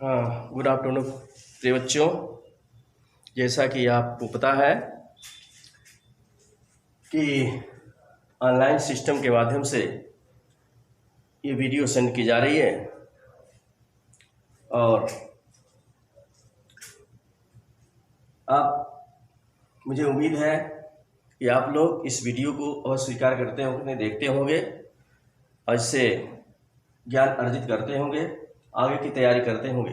हाँ, good afternoon प्रिय बच्चों। जैसा कि आपको पता है कि ऑनलाइन सिस्टम के माध्यम से ये वीडियो सेंड की जा रही है और आप मुझे उम्मीद है कि आप लोग इस वीडियो को अवश्य स्वीकार करते होंगे, देखते होंगे और इससे ज्ञान अर्जित करते होंगे, आगे की तैयारी करते होंगे।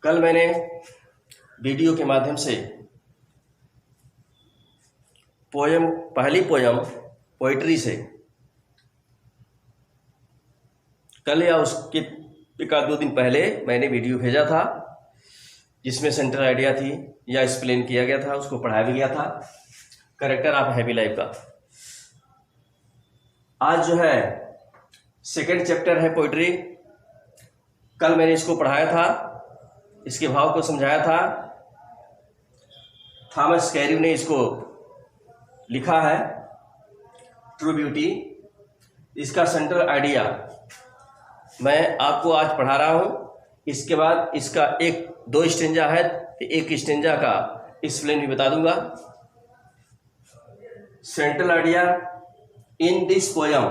कल मैंने वीडियो के माध्यम से पहली पोयम पोइट्री से कल या उसके एक आध दो दिन पहले मैंने वीडियो भेजा था, जिसमें सेंट्रल आइडिया थी या एक्सप्लेन किया गया था, उसको पढ़ाया भी गया था, कैरेक्टर ऑफ हैप्पी लाइफ का। आज जो है सेकेंड चैप्टर है पोइट्री। कल मैंने इसको पढ़ाया था, इसके भाव को समझाया था। थॉमस कैरी ने इसको लिखा है, ट्रू ब्यूटी। इसका सेंट्रल आइडिया मैं आपको आज पढ़ा रहा हूँ। इसके बाद इसका एक दो स्टेंजा है, एक स्टेंजा का एक्सप्लेन भी बता दूंगा। Central idea in this poem,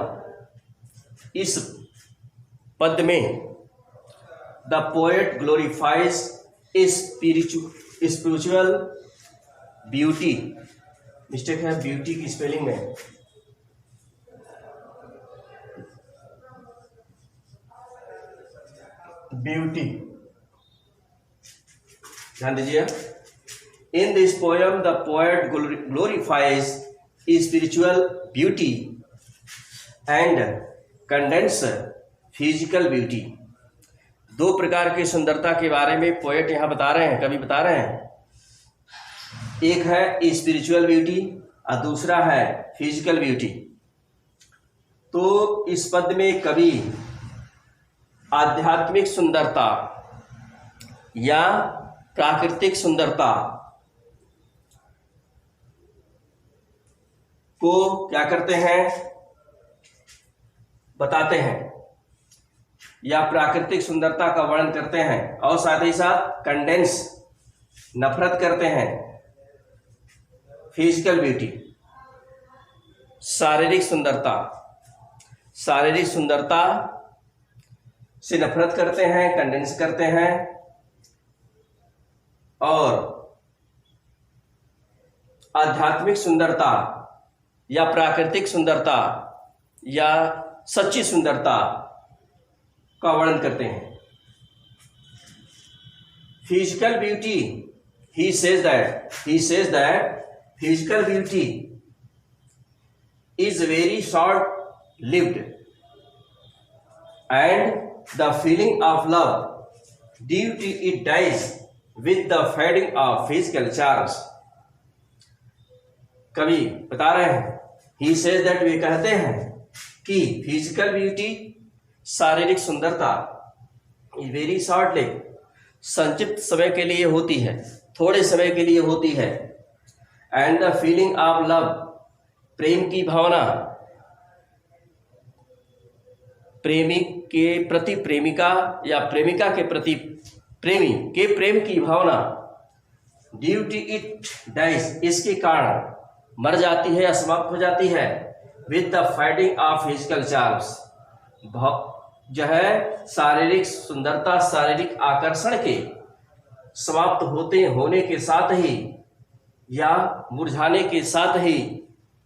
इस पद में the poet glorifies spiritual beauty. Mistake है ब्यूटी की स्पेलिंग में, ब्यूटी, ध्यान दीजिए। In this poem the poet glorifies spiritual beauty and condense physical beauty. दो प्रकार की सुंदरता के बारे में पोएट यहाँ बता रहे हैं, कवि बता रहे हैं। एक है स्पिरिचुअल ब्यूटी और दूसरा है फिजिकल ब्यूटी। तो इस पद में कवि आध्यात्मिक सुंदरता या प्राकृतिक सुंदरता को क्या करते हैं, बताते हैं, या प्राकृतिक सुंदरता का वर्णन करते हैं, और साथ ही साथ कंडेंस, नफरत करते हैं। फिजिकल ब्यूटी शारीरिक सुंदरता, शारीरिक सुंदरता से नफरत करते हैं, कंडेंस करते हैं। और आध्यात्मिक सुंदरता या प्राकृतिक सुंदरता या सच्ची सुंदरता का वर्णन करते हैं। Physical beauty, he says that physical beauty is very short lived and the feeling of love due to it dies with the fading of physical charms। कवि बता रहे हैं, he says that, वे कहते हैं कि फिजिकल ब्यूटी शारीरिक सुंदरता very short live, संक्षिप्त समय के लिए होती है, थोड़े समय के लिए होती है। And the feeling of love, प्रेम की भावना, प्रेमी के प्रति प्रेमिका या प्रेमिका के प्रति प्रेमी के प्रेम की भावना, ड्यू टू इट डाइज, इसके कारण मर जाती है या समाप्त हो जाती है। With the fighting of physical charms, जो है शारीरिक सुंदरता, शारीरिक आकर्षण के समाप्त होने के साथ ही या मुरझाने के साथ ही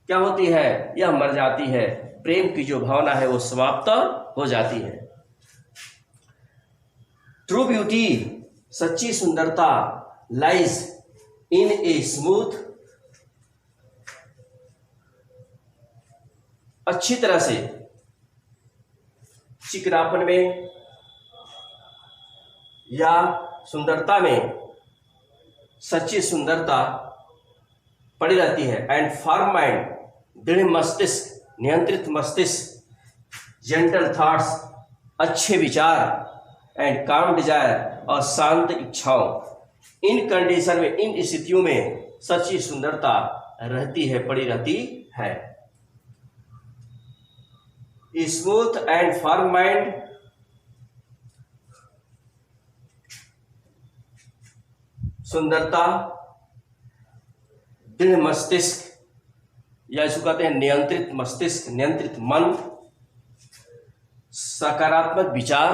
क्या होती है, यह मर जाती है। प्रेम की जो भावना है वो समाप्त हो जाती है। ट्रू ब्यूटी, सच्ची सुंदरता, लाइज इन ए स्मूथ, अच्छी तरह से चिकनापन में या सुंदरता में सच्ची सुंदरता पड़ी रहती है। एंड फॉर्म माइंड, दृढ़ मस्तिष्क, नियंत्रित मस्तिष्क, जेंटल थॉट्स, अच्छे विचार, एंड काम डिजायर, और शांत इच्छाओं। इन कंडीशन में, इन स्थितियों में सच्ची सुंदरता रहती है, पड़ी रहती है। स्मूथ एंड फर्म माइंड सुंदरता, दृढ़ मस्तिष्क या इसको कहते हैं नियंत्रित मस्तिष्क, नियंत्रित मन, सकारात्मक विचार,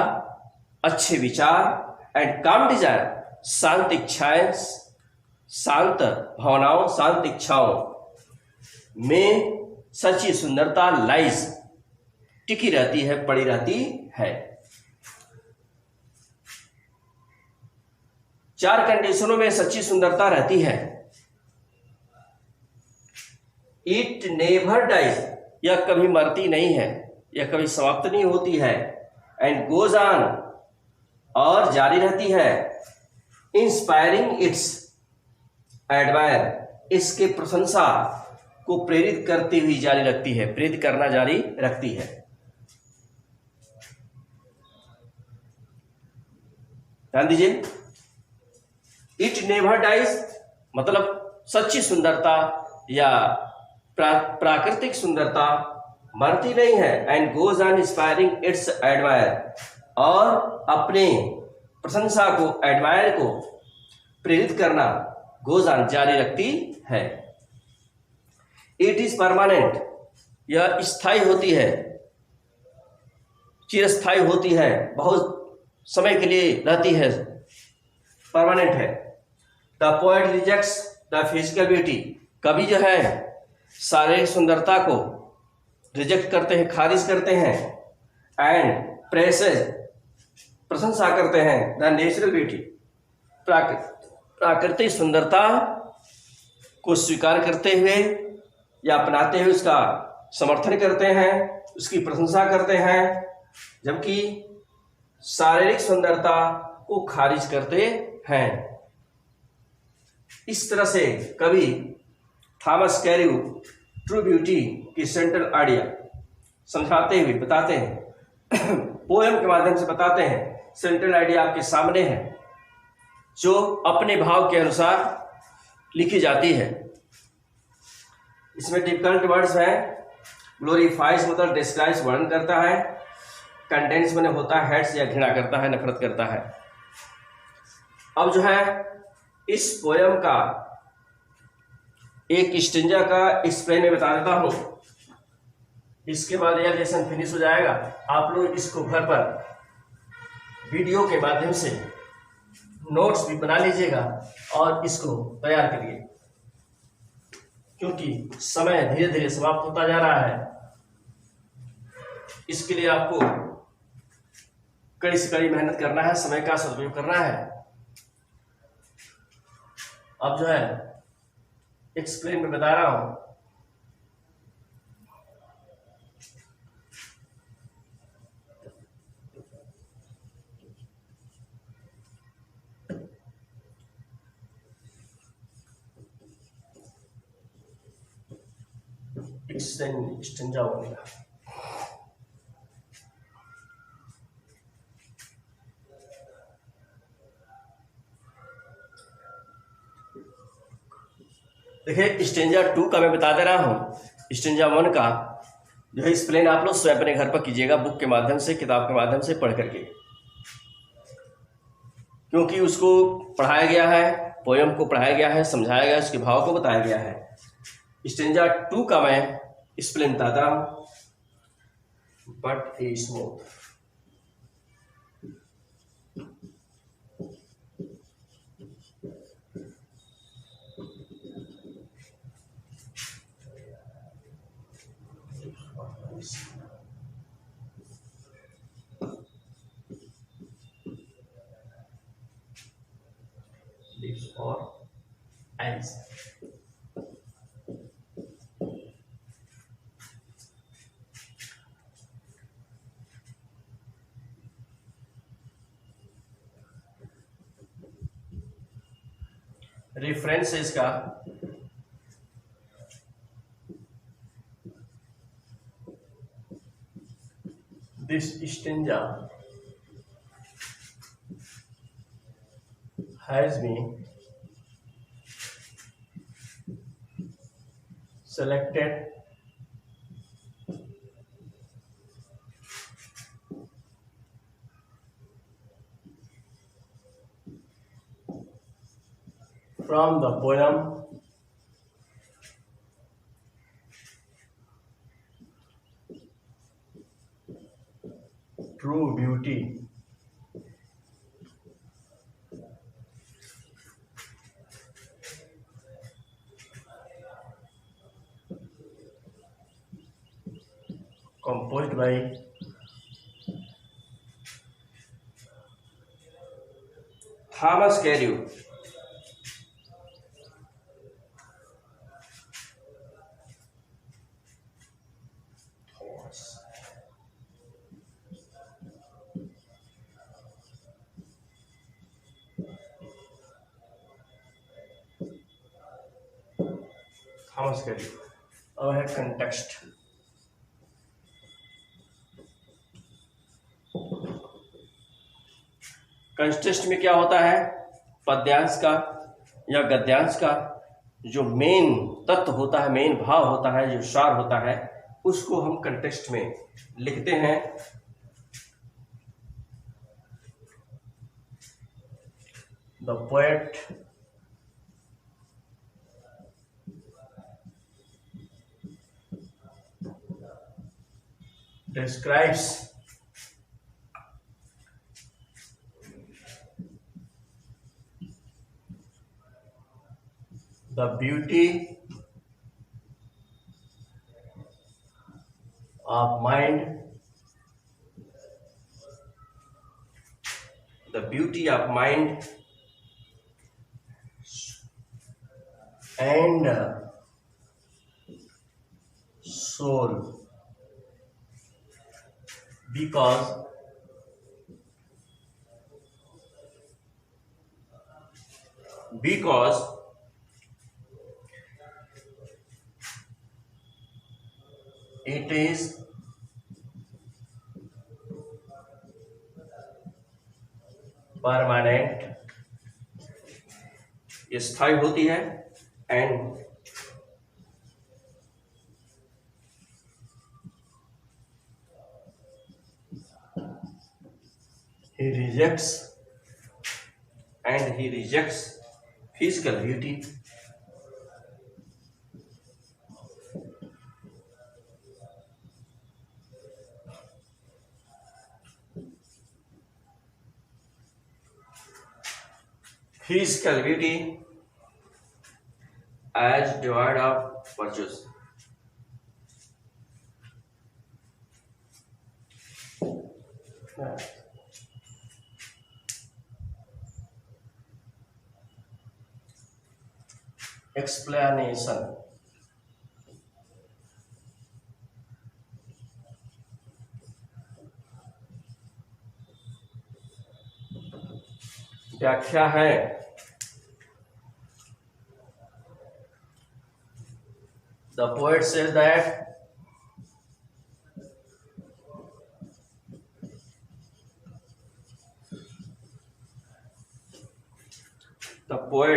अच्छे विचार एंड काम डिजायर, शांत इच्छाएं, शांत भावनाओं, शांत इच्छाओं में सच्ची सुंदरता लाइज टिकी रहती है, पड़ी रहती है। 4 कंडीशनों में सच्ची सुंदरता रहती है। इट नेवर डाइज, यह कभी मरती नहीं है, यह कभी समाप्त नहीं होती है। एंड गोज ऑन, और जारी रहती है। इंस्पायरिंग इट्स एडमायर, इसके प्रशंसा को प्रेरित करती हुई जारी रखती है, प्रेरित करना जारी रखती है। ध्यान दीजिए, इट नेवर डाइज मतलब सच्ची सुंदरता या प्राकृतिक सुंदरता मरती नहीं है। And goes on inspiring it's admire, और अपने प्रशंसा को, एडमायर को प्रेरित करना गोज ऑन जारी रखती है। इट इज परमानेंट, यह स्थायी होती है, चिरस्थायी होती है, बहुत समय के लिए रहती है, परमानेंट है। The poet rejects the physical beauty, कभी जो है शारीरिक सुंदरता को रिजेक्ट करते हैं, खारिज करते हैं। एंड प्रेसेज, प्रशंसा करते हैं द नेचुरल ब्यूटी, प्राकृतिक सुंदरता को स्वीकार करते हुए या अपनाते हुए उसका समर्थन करते हैं, उसकी प्रशंसा करते हैं, जबकि शारीरिक सुंदरता को खारिज करते हैं। इस तरह से कवि थॉमस कैरियो ट्रू ब्यूटी की सेंट्रल आइडिया समझाते हुए बताते हैं, पोएम के माध्यम से बताते हैं। सेंट्रल आइडिया आपके सामने है, जो अपने भाव के अनुसार लिखी जाती है। इसमें डिफिकल्ट वर्ड्स हैं। ग्लोरीफाइज मतलब डिस्क्राइब्स, वर्णन करता है। कंडेंस मैंने होता है हेट्स या घृणा करता है, नफरत करता है। अब जो है इस पोयम का एक स्टेंजा का एक्सप्लेन में बता देता हूं, इसके बाद यह लेसन फिनिश हो जाएगा। आप लोग इसको घर पर वीडियो के माध्यम से नोट्स भी बना लीजिएगा और इसको तैयार करिए, क्योंकि समय धीरे धीरे समाप्त होता जा रहा है। इसके लिए आपको कड़ी से कड़ी मेहनत करना है, समय का सदुपयोग करना है। अब जो है एक्सप्लेन में बता रहा हूं। स्टेंजा बनेगा। देखिए, स्टेंजा 2 का मैं बता दे रहा हूं। स्टेंजा 1 का जो है एक्सप्लेन आप लोग स्वयं अपने घर पर कीजिएगा, बुक के माध्यम से, किताब के माध्यम से पढ़ करके, क्योंकि उसको पढ़ाया गया है, पोयम को पढ़ाया गया है, समझाया गया है, उसके भाव को बताया गया है। स्टेंजा 2 का मैं एक्सप्लेन बताता हूं। But a smooth, lips or eyes. Reference है इसका this stanza has been selected from the poem True Beauty. Composed by Thomas Carlyle. Thomas Carlyle. अब है कंटेक्स्ट। कंटेक्स्ट में क्या होता है? पद्यांश का या गद्यांश का जो मेन तत्व होता है, मेन भाव होता है, जो सार होता है, उसको हम कंटेक्स्ट में लिखते हैं। The poet describes the beauty of mind, the beauty of mind and soul, because it is permanent, स्थायी होती है, and he rejects physical beauty as devoid of virtues. Explanation. व्याख्या है। The poet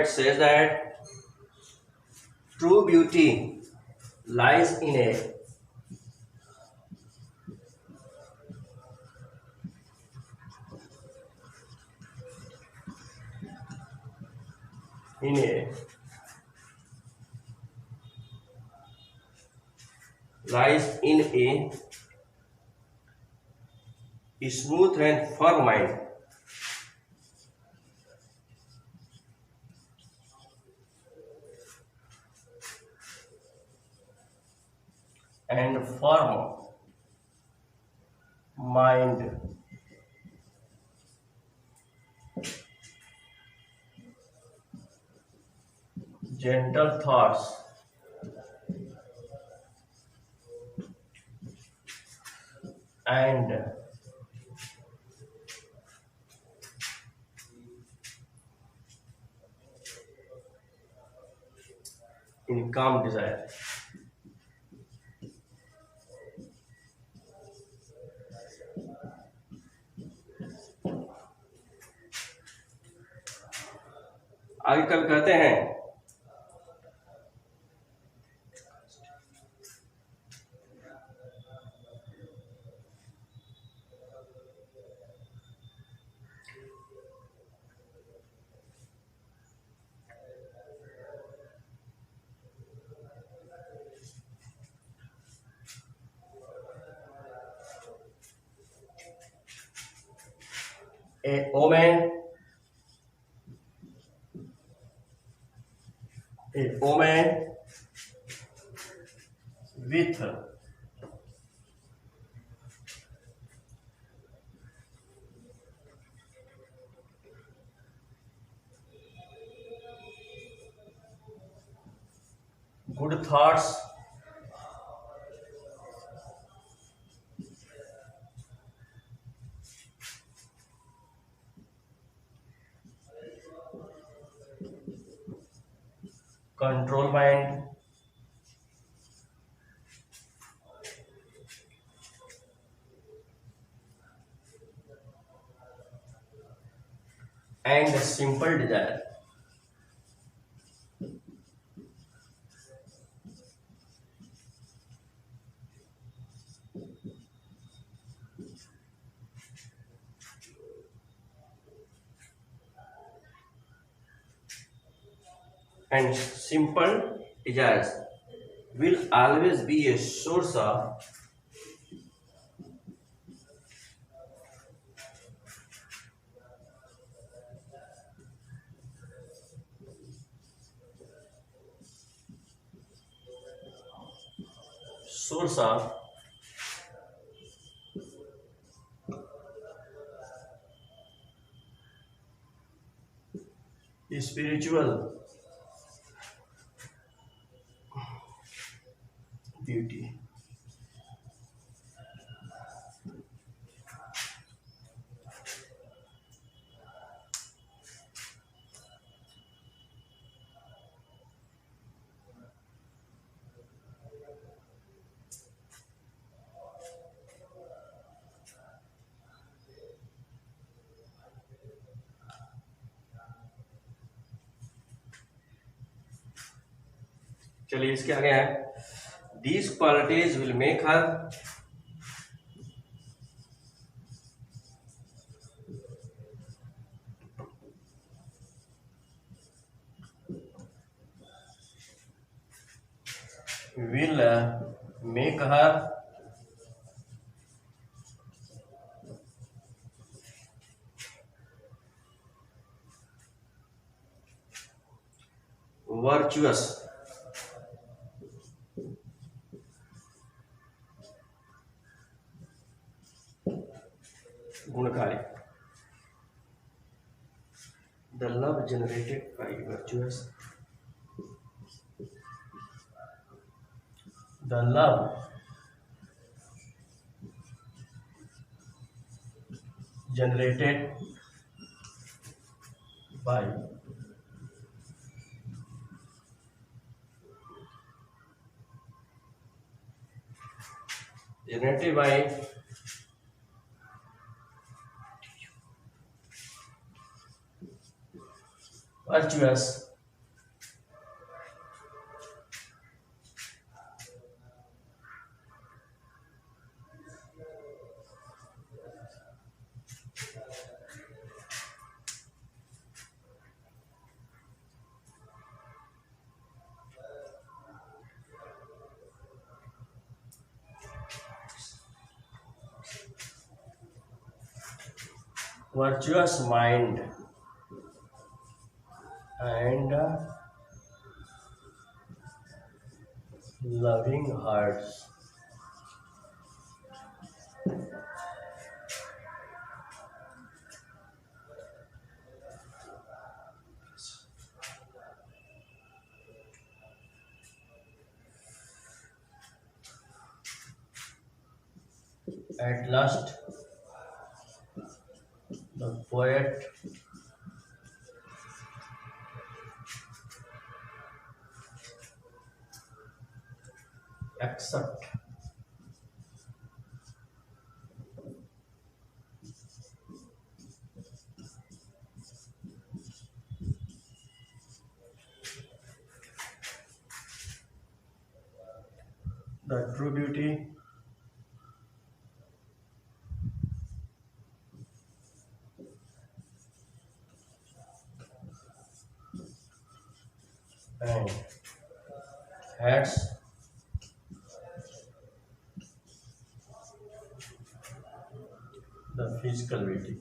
says that true beauty lies in a smooth and firm mind, and firm mind, gentle thoughts, and in calm desire. आगे कल कहते हैं A woman with good thoughts control mind and simple desire. And simple desires will always be a source of spiritual beauty. चलिए इसके आगे है, these qualities will make her make her virtuous. गुणकारी. The love generated by virtuous. The love generated by virtuous mind and loving hearts. At last, the poet accept the true beauty and hates the physical beauty.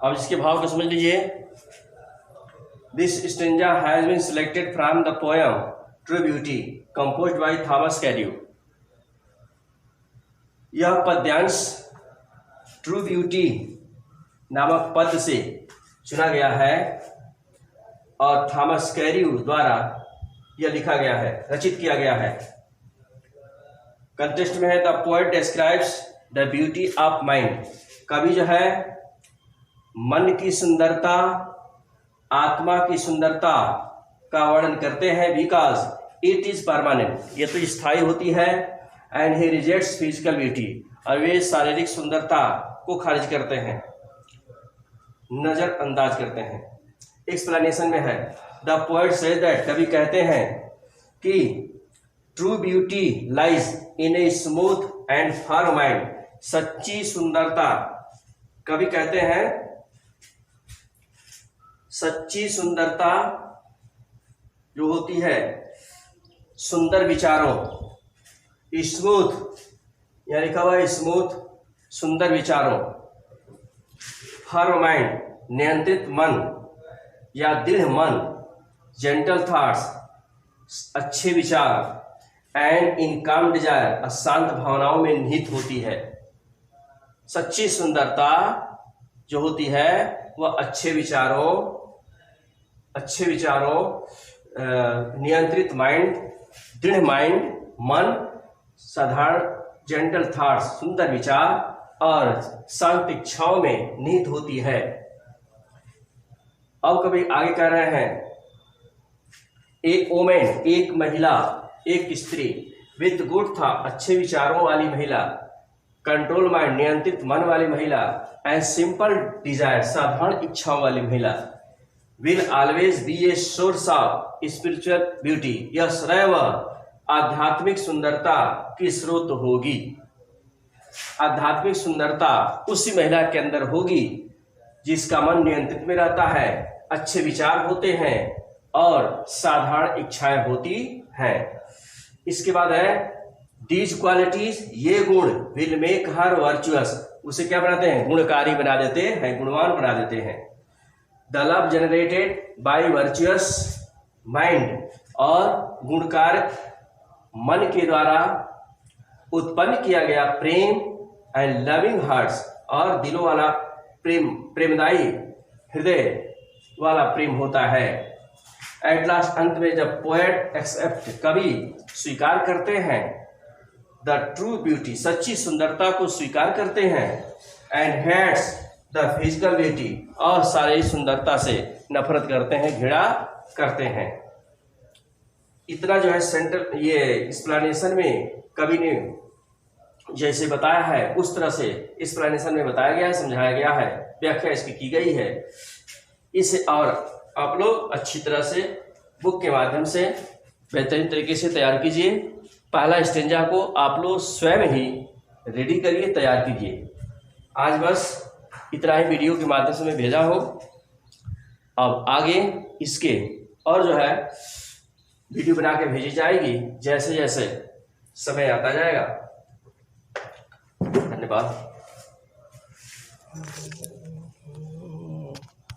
अब इसके भाव को समझ लीजिए। This stanza has been selected from the poem true beauty composed by Thomas Carew. यह पद्यांश true beauty नामक पद से चुना गया है और थॉमस कैरियो द्वारा यह लिखा गया है, रचित किया गया है। कंटेस्ट में है the poet describes the beauty of mind. कवि जो है मन की सुंदरता, आत्मा की सुंदरता का वर्णन करते हैं। बिकॉज इट इज परमानेंट, ये तो स्थायी होती है। And he rejects physical beauty, और वे शारीरिक सुंदरता को खारिज करते हैं, नजरअंदाज करते हैं। एक्सप्लेनेशन में है द पोएट सेज दैट, कवि कहते हैं कि true beauty lies in a smooth and firm mind. सच्ची सुंदरता, कवि कहते हैं सच्ची सुंदरता जो होती है सुंदर विचारों, स्मूथ, यह लिखा हुआ है स्मूथ, सुंदर विचारों, फर्म माइंड, नियंत्रित मन या दृढ़ मन, जेंटल थॉट्स, अच्छे विचार, एंड इन काम डिजायर, शांत भावनाओं में निहित होती है। सच्ची सुंदरता जो होती है वह अच्छे विचारों, नियंत्रित माइंड, दृढ़ माइंड, मन, साधारण जेंटल थॉट्स, सुंदर विचार और शांत इच्छाओं में निहित होती है। अब कभी आगे कह रहे हैं एक वोमेन, एक महिला, एक स्त्री, विद गुड था, अच्छे विचारों वाली महिला, कंट्रोल माइंड, नियंत्रित मन वाली महिला, एंड सिंपल डिजायर, साधारण इच्छाओं वाली महिला, will always be a source of spiritual beauty, यह सदैव आध्यात्मिक सुंदरता की स्रोत होगी। आध्यात्मिक सुंदरता उसी महिला के अंदर होगी जिसका मन नियंत्रित में रहता है, अच्छे विचार होते हैं और साधारण इच्छाएं होती हैं। इसके बाद है दीज क्वालिटीज, ये गुण विल मेक हर वर्चुअस, उसे क्या बनाते हैं, गुणकारी बना देते हैं, गुणवान बना देते हैं। The love generated by virtuous mind, और गुणकार मन के द्वारा उत्पन्न किया गया प्रेम, एंड लविंग हार्ट्स, और दिलों वाला प्रेम, प्रेमदायी हृदय वाला प्रेम होता है। एट लास्ट, अंत में जब पोएट एक्सेप्ट, कवि स्वीकार करते हैं द ट्रू ब्यूटी, सच्ची सुंदरता को स्वीकार करते हैं, and hates the physical beauty, और शारीरिक सुंदरता से नफरत करते हैं, घृणा करते हैं। इतना जो है सेंटर, ये एक्सप्लेनेशन में कवि ने जैसे बताया है उस तरह से एक्सप्लेनेशन में बताया गया है, समझाया गया है, व्याख्या इसकी की गई है। इसे और आप लोग अच्छी तरह से बुक के माध्यम से बेहतरीन तरीके से तैयार कीजिए। पहला स्टेंजा को आप लोग स्वयं ही रेडी करिए, तैयार कीजिए। आज बस इतना ही वीडियो के माध्यम से मैं भेजा हो। अब आगे इसके और जो है वीडियो बना के भेजी जाएगी जैसे जैसे समय आता जाएगा। धन्यवाद।